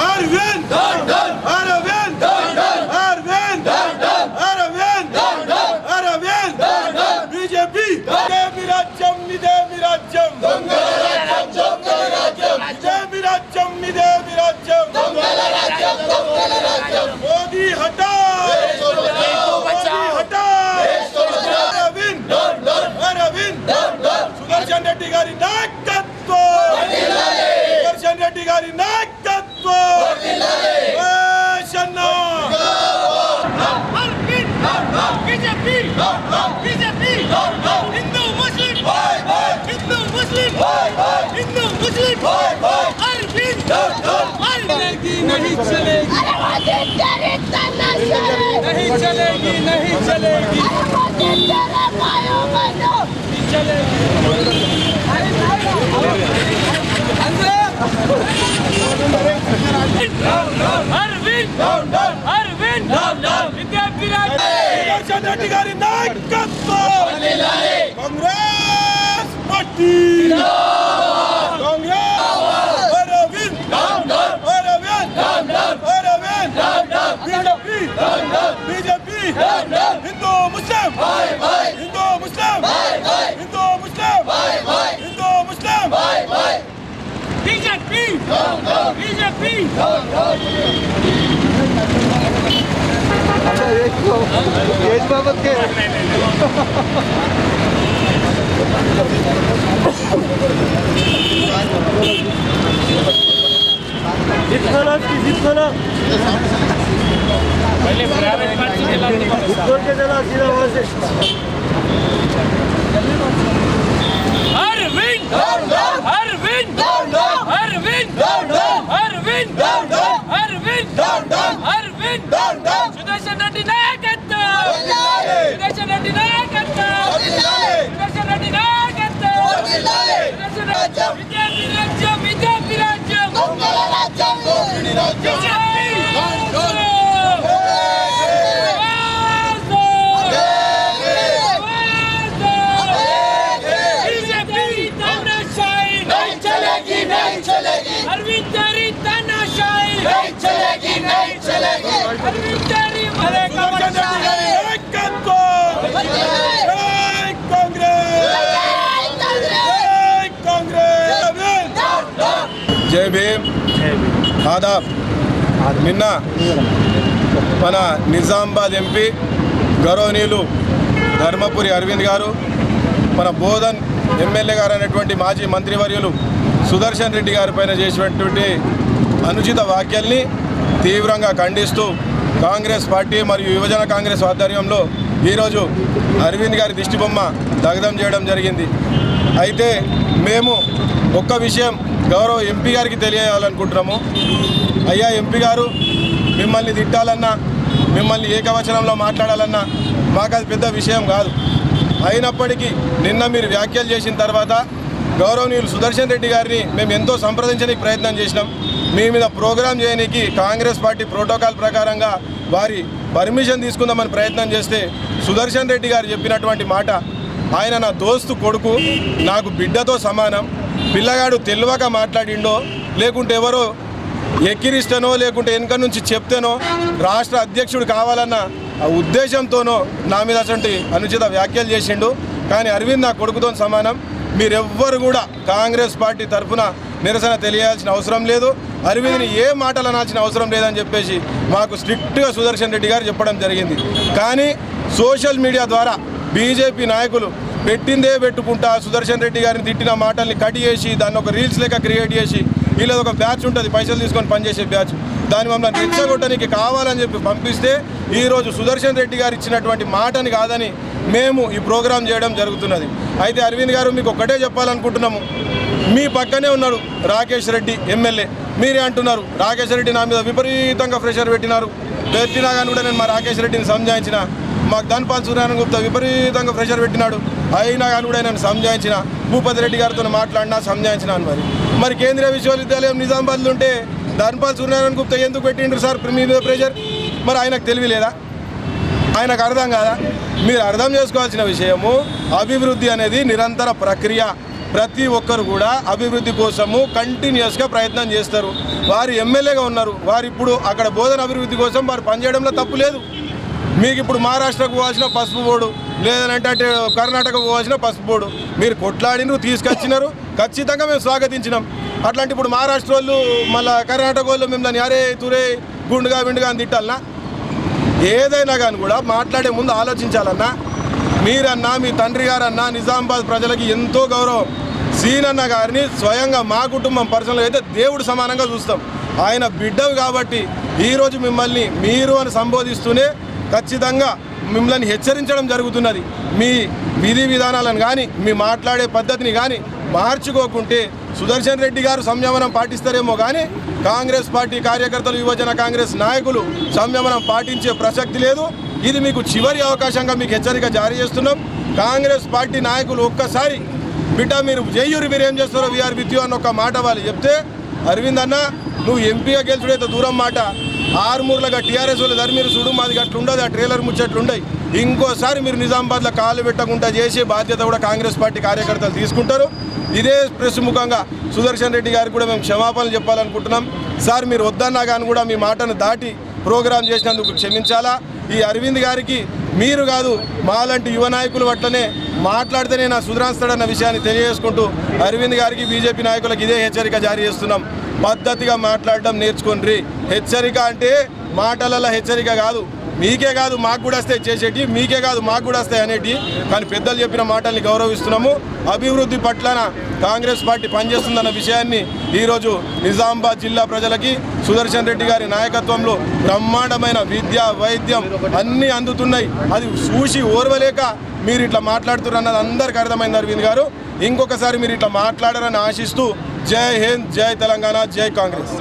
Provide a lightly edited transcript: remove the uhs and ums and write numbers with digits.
Arvind Arvind Arvind Arvind Arvind BJP इदेमी राज्यम इदेमी राज्यम इदेमी राज्यम इदेमी राज्यम मोदी हटा मोदी हटा Arvind Arvind Sudarshan Reddy garu नायकत्వం Sudarshan Reddy garu नायकत्వం BJP BJP Hindu Muslim Hindu Muslim Hindu मुस्लिम अरविंद चलेगी नहीं चलेगी नहीं चलेगी नहीं चलेगी चलेगी अरविंद अरविंद सुदर्शन रेड्डी गारी नायकत्వం Congress party Congress Arvind Arvind Arvind BJP BJP Hindu Muslim Hindu Muslim Hindu Muslim Hindu Muslim BJP BJP एज बाबत के जितना पहले प्राइवेट पार्ट से चला सीधा वहां से अरविंद अरविंद अरविंद अरविंद अरविंद अरविंद सुदर्शन रेड्डी नायकत्వం सुदर्शन रेड्डी नायकत्వం सुदर्शन रेड्डी नायकत्వం सुदर्शन राज्यम विद्यार्थी राज्यम विद्यार्थी राज्यम दొంగల राज्यम దోపిడీ राज्यम अरविंद तेरी तानाशाही नहीं चलेगी नहीं चलेगी अरविंद तेरी मरेगा जय भीम आदाब నిన్న మన నిజామాబాద్ ఎంపీ గౌరవనీయులు ధర్మపురి అరవింద్ గారు మన బోధన్ ఎమ్మెల్యే గారు అనేటువంటి మాజీ మంత్రివర్యులు సుదర్శన్ రెడ్డి గారి పైన చేసినటువంటి అనుచిత వ్యాఖ్యల్ని తీవ్రంగా ఖండిస్తూ కాంగ్రెస్ పార్టీ మరియు యువజన కాంగ్రెస్ ఆధ్వర్యంలో ఈరోజు అరవింద్ గారి దిష్టిబొమ్మ దగ్ధం చేయడం జరిగింది. అయితే మేము ఒక్క విషయం గౌరవ ఎంపీ గారికి తెలియాలనుకుంటున్నాము. అయ్యా ఎంపీ గారు, మిమ్మల్ని తిట్టాలన్నా మిమ్మల్ని ఏకవచనంలో మాట్లాడాలన్నా మాకు అది పెద్ద విషయం కాదు. అయినప్పటికీ నిన్న మీరు వ్యాఖ్యలు చేసిన తర్వాత గౌరవనీయులు సుదర్శన్ రెడ్డి గారిని మేము ఎంతో సంప్రదించడానికి ప్రయత్నం చేసినాం. మీ మీద ప్రోగ్రాం చేయడానికి కాంగ్రెస్ పార్టీ ప్రోటోకాల్ ప్రకారంగా వారి పర్మిషన్ తీసుకుందామని ప్రయత్నం చేస్తే సుదర్శన్ రెడ్డి గారు చెప్పినటువంటి మాట, ఆయన నా దోస్తు కొడుకు, నాకు బిడ్డతో సమానం, పిల్లగాడు తెలివక మాట్లాడిండో లేకుంటే ఎవరో ఎక్కిరిస్తేనో లేకుంటే వెనుక నుంచి చెప్తేనో రాష్ట్ర అధ్యక్షుడు కావాలన్న ఉద్దేశంతోనో నా మీద అటువంటి అనుచిత వ్యాఖ్యలు చేసిండు. కానీ అరవింద్ నా కొడుకుతో సమానం. మీరెవ్వరు కూడా కాంగ్రెస్ పార్టీ తరఫున నిరసన తెలియాల్సిన అవసరం లేదు, అరవింద్ని ఏ మాటలు అనాల్సిన అవసరం లేదని చెప్పేసి మాకు స్ట్రిక్ట్గా సుదర్శన్ రెడ్డి గారు చెప్పడం జరిగింది. కానీ సోషల్ మీడియా ద్వారా బీజేపీ నాయకులు పెట్టిందే పెట్టుకుంటా సుదర్శన్ రెడ్డి గారిని తిట్టిన మాటల్ని కట్ చేసి దాన్ని ఒక రీల్స్ లెక్క క్రియేట్ చేసి, వీళ్ళది ఒక బ్యాచ్ ఉంటుంది పైసలు తీసుకొని పనిచేసే బ్యాచ్, దాన్ని మమ్మల్ని రెచ్చగొట్టడానికి కావాలని చెప్పి పంపిస్తే ఈరోజు సుదర్శన్ రెడ్డి గారు ఇచ్చినటువంటి మాటని కాదని మేము ఈ ప్రోగ్రాం చేయడం జరుగుతున్నది. అయితే అరవింద్ గారు, మీకు ఒక్కటే చెప్పాలనుకుంటున్నాము. మీ పక్కనే ఉన్నాడు రాకేష్ రెడ్డి ఎమ్మెల్యే, మీరే అంటున్నారు రాకేష్ రెడ్డి నా మీద విపరీతంగా ప్రెషర్ పెట్టినా కానీ కూడా నేను మా రాకేష్ రెడ్డిని సంజాయించిన, మాకు ధన్పాల్ సూర్యనారాయణ గుప్తా విపరీతంగా ప్రెషర్ పెట్టినాడు, అయినా కానీ కూడా నేను సంజాయించిన, భూపతి రెడ్డి గారితో మాట్లాడినా సంజాయించిన అని. మరి కేంద్రీయ విశ్వవిద్యాలయం నిజామాబాద్లో ఉంటే ధన్పాల్ సూర్యనారాయణ గుప్తా ఎందుకు పెట్టిండ్రు సార్ మీ మీద ప్రెషర్? మరి ఆయనకు తెలియలేదా? ఆయనకు అర్థం కాదా? మీరు అర్థం చేసుకోవాల్సిన విషయము, అభివృద్ధి అనేది నిరంతర ప్రక్రియ. ప్రతి ఒక్కరు కూడా అభివృద్ధి కోసము కంటిన్యూస్గా ప్రయత్నం చేస్తారు. వారు ఎమ్మెల్యేగా ఉన్నారు, వారు ఇప్పుడు అక్కడ బోధన అభివృద్ధి కోసం వారు పనిచేయడంలో తప్పు లేదు. మీకు ఇప్పుడు మహారాష్ట్రకు పోవాల్సిన పసుపు బోర్డు, లేదంటే అంటే కర్ణాటకకు పోవాల్సిన పసుపు బోర్డు మీరు కొట్లాడినరు, తీసుకొచ్చినారు, ఖచ్చితంగా మేము స్వాగతించినాం. అట్లాంటి ఇప్పుడు మహారాష్ట్ర వాళ్ళు మళ్ళీ కర్ణాటక వాళ్ళు మిమ్మల్ని అరే తురే గుండుగా విండుగా అని తిట్టాలన్నా? ఏదైనా కానీ కూడా మాట్లాడే ముందు ఆలోచించాలన్నా. మీరన్నా మీ తండ్రి గారన్నా నిజామాబాద్ ప్రజలకి ఎంతో గౌరవం. సీనన్న గారిని స్వయంగా మా కుటుంబం పర్సనల్గా అయితే దేవుడు సమానంగా చూస్తాం. ఆయన బిడ్డవు కాబట్టి ఈరోజు మిమ్మల్ని మీరు అని సంబోధిస్తూనే ఖచ్చితంగా మిమ్మల్ని హెచ్చరించడం జరుగుతున్నది. మీ విధి విధానాలను కానీ మీ మాట్లాడే పద్ధతిని కానీ మార్చుకోకుంటే సుదర్శన్ రెడ్డి గారు సంయమనం పాటిస్తారేమో కానీ కాంగ్రెస్ పార్టీ కార్యకర్తలు, యువజన కాంగ్రెస్ నాయకులు సంయమనం పాటించే ప్రసక్తి లేదు. ఇది మీకు చివరి అవకాశంగా మీకు హెచ్చరిక జారీ చేస్తున్నాం. కాంగ్రెస్ పార్టీ నాయకులు ఒక్కసారి బిడ్డ మీరు జయ్యూరి మీరు ఏం చేస్తారో వీఆర్ విత్ యూ అన్న ఒక మాట వాళ్ళు చెప్తే, అరవింద్ అన్న నువ్వు ఎంపీగా గెలుచుడైతే దూరం మాట, ఆరుమూరులుగా టీఆర్ఎస్ వాళ్ళు ధరి మీరు చూడు మాది అట్లా ఉండదు, ఆ ట్రైలర్ ముచ్చట్లుండయి. ఇంకోసారి మీరు నిజామాబాద్లో కాలు పెట్టకుండా చేసే బాధ్యత కూడా కాంగ్రెస్ పార్టీ కార్యకర్తలు తీసుకుంటారు. ఇదే ప్రెస్ ముఖంగా సుదర్శన్ రెడ్డి గారికి కూడా మేము క్షమాపణలు చెప్పాలనుకుంటున్నాం. సార్ మీరు వద్దన్నా కానీ కూడా మీ మాటను దాటి ప్రోగ్రాం చేసినందుకు క్షమించాలా. ఈ అరవింద్ గారికి మీరు కాదు మాలాంటి యువ నాయకులు అట్లనే మాట్లాడితేనే నా సుధరాస్తాడన్న విషయాన్ని తెలియజేసుకుంటూ అరవింద్ గారికి బీజేపీ నాయకులకు ఇదే హెచ్చరిక జారీ చేస్తున్నాం. పద్ధతిగా మాట్లాడడం నేర్చుకోండి. హెచ్చరిక అంటే మాటలలో హెచ్చరిక కాదు. మీకే కాదు మాకు కూడా వస్తాయి చేసేటి, మీకే కాదు మాకు కూడా వస్తాయి అనేటి. కానీ పెద్దలు చెప్పిన మాటల్ని గౌరవిస్తున్నాము. అభివృద్ధి పట్లన కాంగ్రెస్ పార్టీ పనిచేస్తుందన్న విషయాన్ని ఈరోజు నిజామాబాద్ జిల్లా ప్రజలకి సుదర్శన్ రెడ్డి గారి నాయకత్వంలో బ్రహ్మాండమైన విద్య, వైద్యం అన్నీ అందుతున్నాయి. అది చూసి ఓర్వలేక మీరు ఇట్లా మాట్లాడుతున్నారు అన్నది అందరికీ అర్థమైంది అరవింద్ గారు. ఇంకొకసారి మీరు ఇట్లా మాట్లాడారని ఆశిస్తూ జై హింద్, జై తెలంగాణ, జై కాంగ్రెస్.